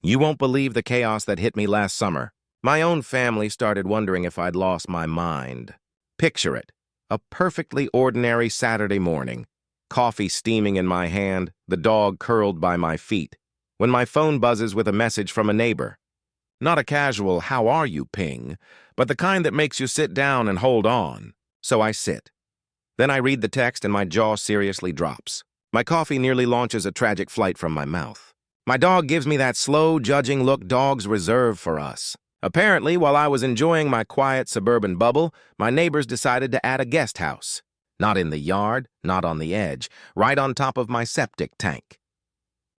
You won't believe the chaos that hit me last summer. My own family started wondering if I'd lost my mind. Picture it. A perfectly ordinary Saturday morning. Coffee steaming in my hand, the dog curled by my feet, when my phone buzzes with a message from a neighbor. Not a casual "how are you" ping, but the kind that makes you sit down and hold on. So I sit. Then I read the text and my jaw seriously drops. My coffee nearly launches a tragic flight from my mouth. My dog gives me that slow, judging look dogs reserve for us. Apparently, while I was enjoying my quiet suburban bubble, my neighbors decided to add a guest house. Not in the yard, not on the edge, right on top of my septic tank.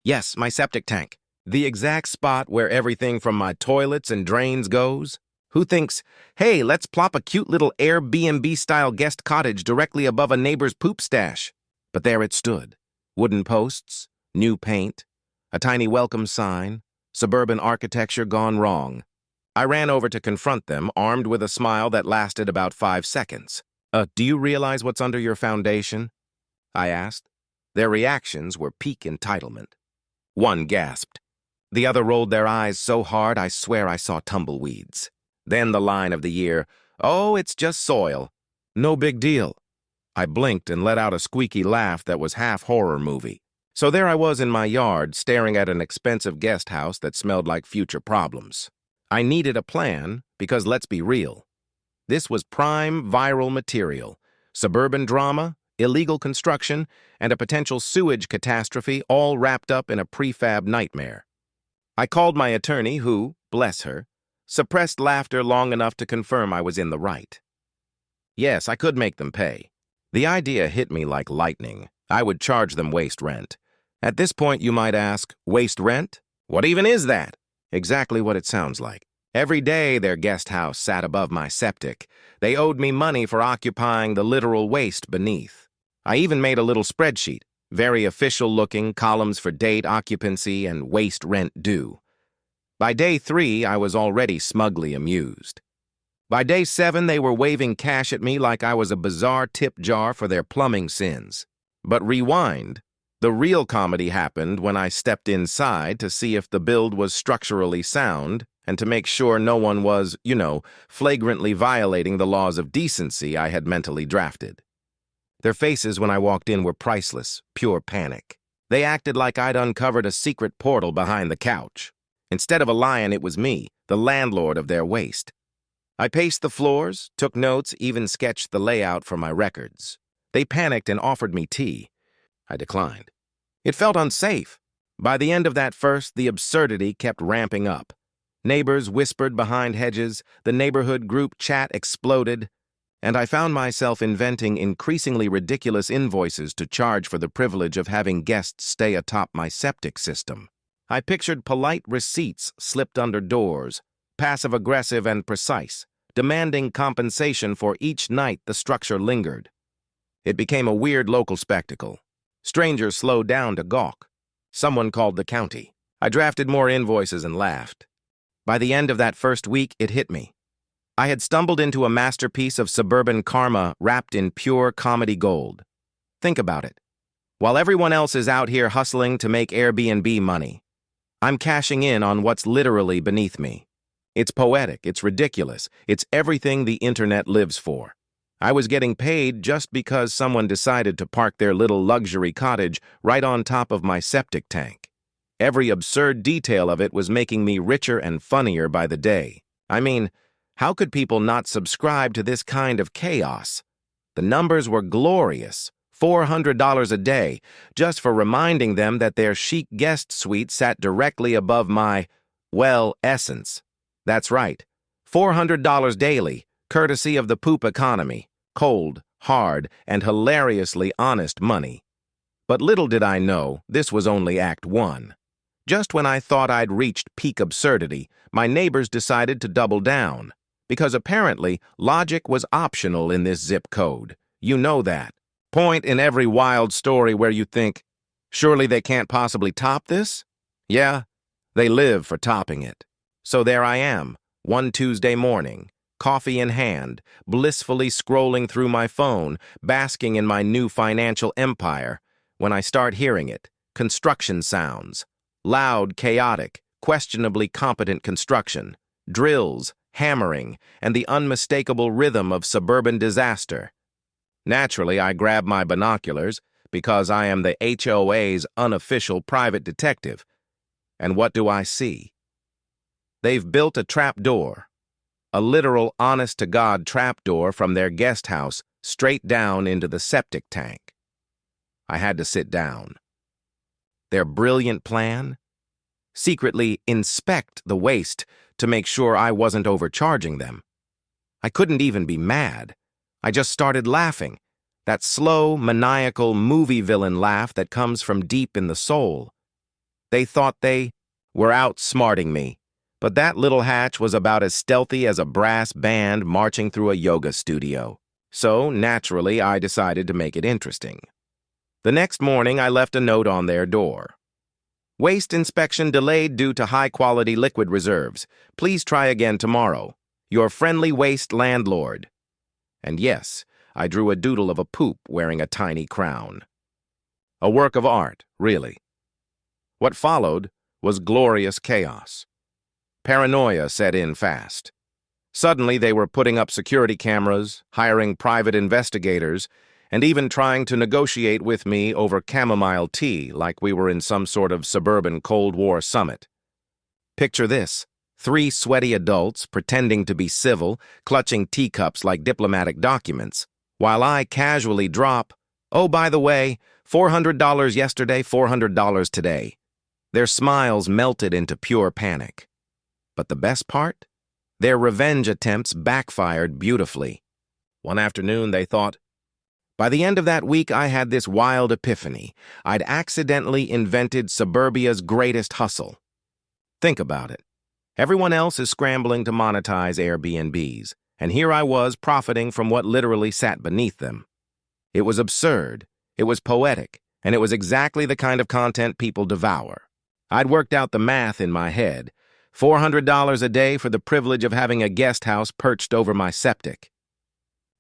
Yes, my septic tank. The exact spot where everything from my toilets and drains goes. Who thinks, hey, let's plop a cute little Airbnb-style guest cottage directly above a neighbor's poop stash? But there it stood. Wooden posts, new paint, a tiny welcome sign, suburban architecture gone wrong. I ran over to confront them, armed with a smile that lasted about 5 seconds. Do you realize what's under your foundation?" I asked. Their reactions were peak entitlement. One gasped. The other rolled their eyes so hard I swear I saw tumbleweeds. Then the line of the year, "Oh, it's just soil. No big deal." I blinked and let out a squeaky laugh that was half horror movie. So there I was in my yard, staring at an expensive guest house that smelled like future problems. I needed a plan because, let's be real, this was prime viral material. Suburban drama, illegal construction, and a potential sewage catastrophe all wrapped up in a prefab nightmare. I called my attorney who, bless her, suppressed laughter long enough to confirm I was in the right. Yes, I could make them pay. The idea hit me like lightning. I would charge them waste rent. At this point, you might ask, waste rent? What even is that? Exactly what it sounds like. Every day their guest house sat above my septic. They owed me money for occupying the literal waste beneath. I even made a little spreadsheet, very official-looking, columns for date, occupancy, and waste rent due. By day 3, I was already smugly amused. By day 7, they were waving cash at me like I was a bizarre tip jar for their plumbing sins. But rewind. The real comedy happened when I stepped inside to see if the build was structurally sound and to make sure no one was, flagrantly violating the laws of decency I had mentally drafted. Their faces when I walked in were priceless, pure panic. They acted like I'd uncovered a secret portal behind the couch. Instead of a lion, it was me, the landlord of their waste. I paced the floors, took notes, even sketched the layout for my records. They panicked and offered me tea. I declined. It felt unsafe. By the end of that first, the absurdity kept ramping up. Neighbors whispered behind hedges, the neighborhood group chat exploded, and I found myself inventing increasingly ridiculous invoices to charge for the privilege of having guests stay atop my septic system. I pictured polite receipts slipped under doors, passive-aggressive and precise, demanding compensation for each night the structure lingered. It became a weird local spectacle. Strangers slowed down to gawk. Someone called the county. I drafted more invoices and laughed. By the end of that first week, it hit me. I had stumbled into a masterpiece of suburban karma wrapped in pure comedy gold. Think about it. While everyone else is out here hustling to make Airbnb money, I'm cashing in on what's literally beneath me. It's poetic, it's ridiculous, it's everything the internet lives for. I was getting paid just because someone decided to park their little luxury cottage right on top of my septic tank. Every absurd detail of it was making me richer and funnier by the day. I mean, how could people not subscribe to this kind of chaos? The numbers were glorious. $400 a day, just for reminding them that their chic guest suite sat directly above my, essence. That's right, $400 daily, courtesy of the poop economy. Cold, hard, and hilariously honest money. But little did I know, this was only Act 1. Just when I thought I'd reached peak absurdity, my neighbors decided to double down. Because apparently, logic was optional in this zip code. You know that. Point in every wild story where you think, surely they can't possibly top this? Yeah, they live for topping it. So there I am, one Tuesday morning, coffee in hand, blissfully scrolling through my phone, basking in my new financial empire, when I start hearing it, construction sounds. Loud, chaotic, questionably competent construction, drills, hammering, and the unmistakable rhythm of suburban disaster. Naturally, I grab my binoculars because I am the HOA's unofficial private detective. And what do I see? They've built a trapdoor, a literal honest-to-God trapdoor from their guest house straight down into the septic tank. I had to sit down. Their brilliant plan? Secretly inspect the waste to make sure I wasn't overcharging them. I couldn't even be mad. I just started laughing, that slow, maniacal movie villain laugh that comes from deep in the soul. They thought they were outsmarting me, but that little hatch was about as stealthy as a brass band marching through a yoga studio. So, naturally, I decided to make it interesting. The next morning, I left a note on their door. Waste inspection delayed due to high-quality liquid reserves. Please try again tomorrow. Your friendly waste landlord. And yes, I drew a doodle of a poop wearing a tiny crown. A work of art, really. What followed was glorious chaos. Paranoia set in fast. Suddenly, they were putting up security cameras, hiring private investigators, and even trying to negotiate with me over chamomile tea like we were in some sort of suburban Cold War summit. Picture this: 3 sweaty adults pretending to be civil, clutching teacups like diplomatic documents, while I casually drop, "Oh, by the way, $400 yesterday, $400 today." Their smiles melted into pure panic. But the best part? Their revenge attempts backfired beautifully. One afternoon, they thought, by the end of that week, I had this wild epiphany. I'd accidentally invented suburbia's greatest hustle. Think about it. Everyone else is scrambling to monetize Airbnbs, and here I was profiting from what literally sat beneath them. It was absurd, it was poetic, and it was exactly the kind of content people devour. I'd worked out the math in my head. $400 a day for the privilege of having a guest house perched over my septic.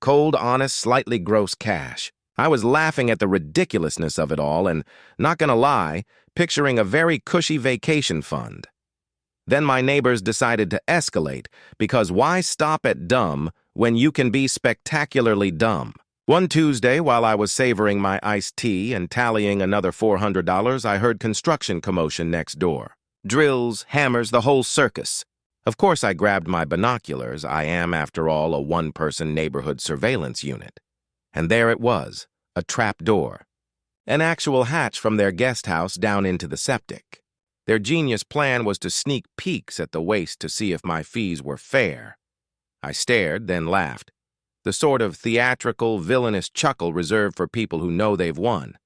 Cold, honest, slightly gross cash. I was laughing at the ridiculousness of it all and, not gonna lie, picturing a very cushy vacation fund. Then my neighbors decided to escalate, because why stop at dumb when you can be spectacularly dumb? One Tuesday, while I was savoring my iced tea and tallying another $400, I heard construction commotion next door. Drills, hammers, the whole circus. Of course, I grabbed my binoculars. I am, after all, a one-person neighborhood surveillance unit. And there it was, a trap door. An actual hatch from their guest house down into the septic. Their genius plan was to sneak peeks at the waste to see if my fees were fair. I stared, then laughed. The sort of theatrical, villainous chuckle reserved for people who know they've won.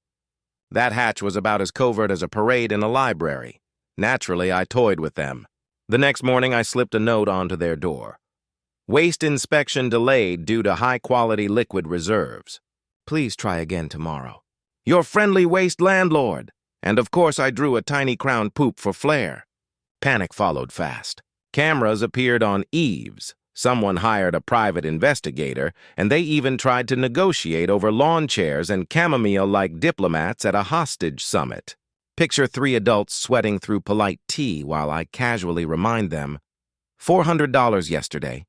That hatch was about as covert as a parade in a library. Naturally, I toyed with them. The next morning, I slipped a note onto their door. Waste inspection delayed due to high-quality liquid reserves. Please try again tomorrow. Your friendly waste landlord. And of course, I drew a tiny crown poop for flair. Panic followed fast. Cameras appeared on eaves. Someone hired a private investigator, and they even tried to negotiate over lawn chairs and chamomile-like diplomats at a hostage summit. Picture 3 adults sweating through polite tea while I casually remind them, $400 yesterday,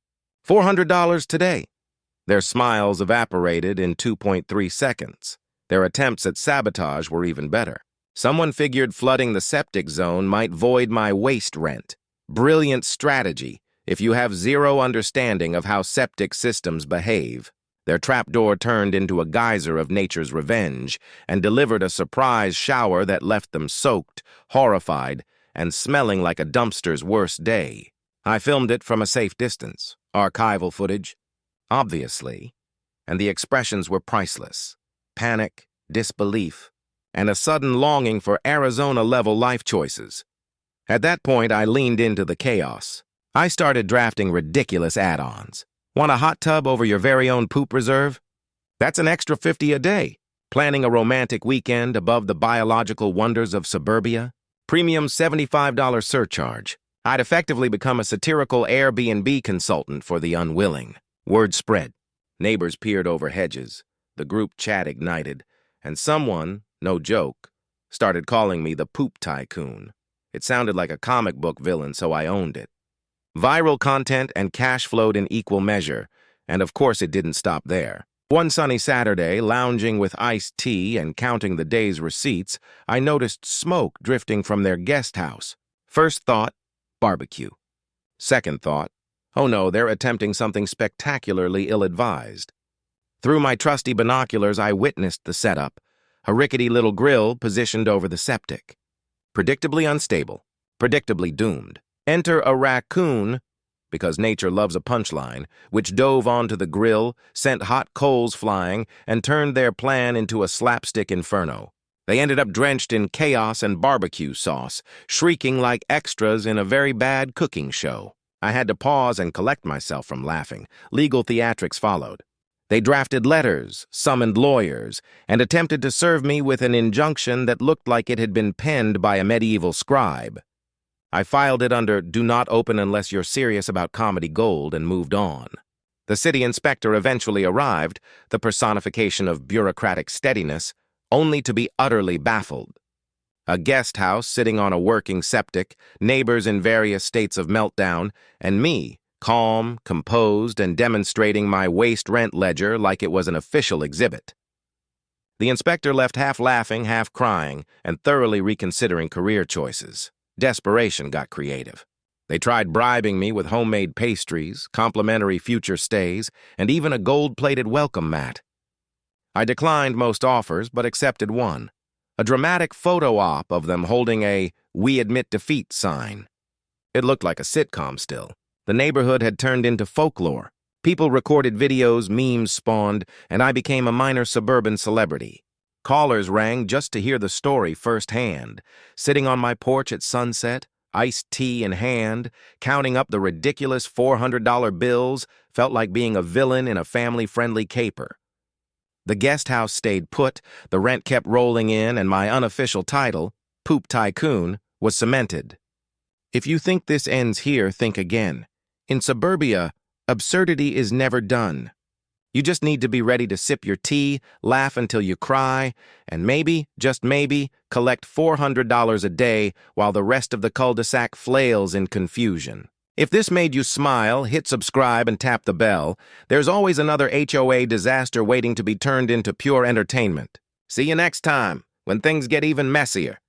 $400 today. Their smiles evaporated in 2.3 seconds. Their attempts at sabotage were even better. Someone figured flooding the septic zone might void my waste rent. Brilliant strategy if you have zero understanding of how septic systems behave. Their trapdoor turned into a geyser of nature's revenge and delivered a surprise shower that left them soaked, horrified, and smelling like a dumpster's worst day. I filmed it from a safe distance, archival footage, obviously, and the expressions were priceless. Panic, disbelief, and a sudden longing for Arizona-level life choices. At that point, I leaned into the chaos. I started drafting ridiculous add-ons. Want a hot tub over your very own poop reserve? That's an extra $50 a day. Planning a romantic weekend above the biological wonders of suburbia? Premium $75 surcharge. I'd effectively become a satirical Airbnb consultant for the unwilling. Word spread. Neighbors peered over hedges. The group chat ignited. And someone, no joke, started calling me the poop tycoon. It sounded like a comic book villain, so I owned it. Viral content and cash flowed in equal measure, and of course it didn't stop there. One sunny Saturday, lounging with iced tea and counting the day's receipts, I noticed smoke drifting from their guest house. First thought, barbecue. Second thought, oh no, they're attempting something spectacularly ill-advised. Through my trusty binoculars, I witnessed the setup, a rickety little grill positioned over the septic. Predictably unstable, predictably doomed. Enter a raccoon, because nature loves a punchline, which dove onto the grill, sent hot coals flying, and turned their plan into a slapstick inferno. They ended up drenched in chaos and barbecue sauce, shrieking like extras in a very bad cooking show. I had to pause and collect myself from laughing. Legal theatrics followed. They drafted letters, summoned lawyers, and attempted to serve me with an injunction that looked like it had been penned by a medieval scribe. I filed it under "Do not open unless you're serious about comedy gold" and moved on. The city inspector eventually arrived, the personification of bureaucratic steadiness, only to be utterly baffled. A guest house sitting on a working septic, neighbors in various states of meltdown, and me, calm, composed, and demonstrating my waste rent ledger like it was an official exhibit. The inspector left half laughing, half crying, and thoroughly reconsidering career choices. Desperation got creative. They tried bribing me with homemade pastries, complimentary future stays, and even a gold-plated welcome mat. I declined most offers, but accepted one. A dramatic photo op of them holding a "We Admit Defeat" sign. It looked like a sitcom still. The neighborhood had turned into folklore. People recorded videos, memes spawned, and I became a minor suburban celebrity. Callers rang just to hear the story firsthand. Sitting on my porch at sunset, iced tea in hand, counting up the ridiculous $400 bills, felt like being a villain in a family-friendly caper. The guest house stayed put, the rent kept rolling in, and my unofficial title, Poop Tycoon, was cemented. If you think this ends here, think again. In suburbia, absurdity is never done. You just need to be ready to sip your tea, laugh until you cry, and maybe, just maybe, collect $400 a day while the rest of the cul-de-sac flails in confusion. If this made you smile, hit subscribe and tap the bell. There's always another HOA disaster waiting to be turned into pure entertainment. See you next time, when things get even messier.